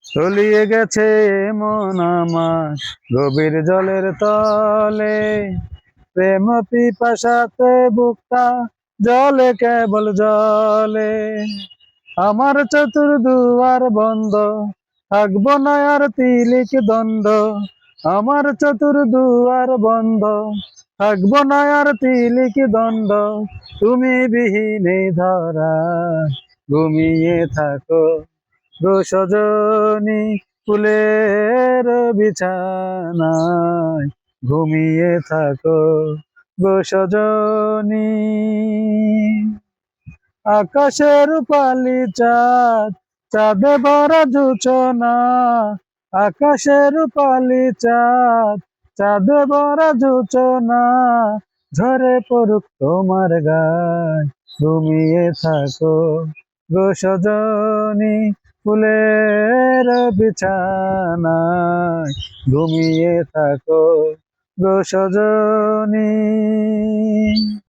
তলিয়ে গেছে মন আমার গভীর জলের তলে, প্রেম পিপাসাতে বুকটা জলে কেবল জলে। আমার চতুর্দুয়ার বন্ধ, থাকবো না আর তিলিক দ্বন্দ্ব। আমার চতুর্দুয়ার বন্ধ, থাকবো না আর তিলিক দ্বন্দ্ব। তুমি বিহীনে ধরা ঘুমিয়ে থাকো গো সজনী, ফুলের বিছানায় ঘুমিয়ে থাকো গো সজনী। আকাশের রূপালি চাঁদ, চাঁদে ভরা জোছনা। আকাশের রূপালি চাঁদ, চাঁদে ভরা জোছনা। ঝরে পড়ুক তোমার গায় ঘুমিয়ে থাকো গো সজনী, ফুলের বিছানায় ঘুমিয়ে থাকো গো সজনী।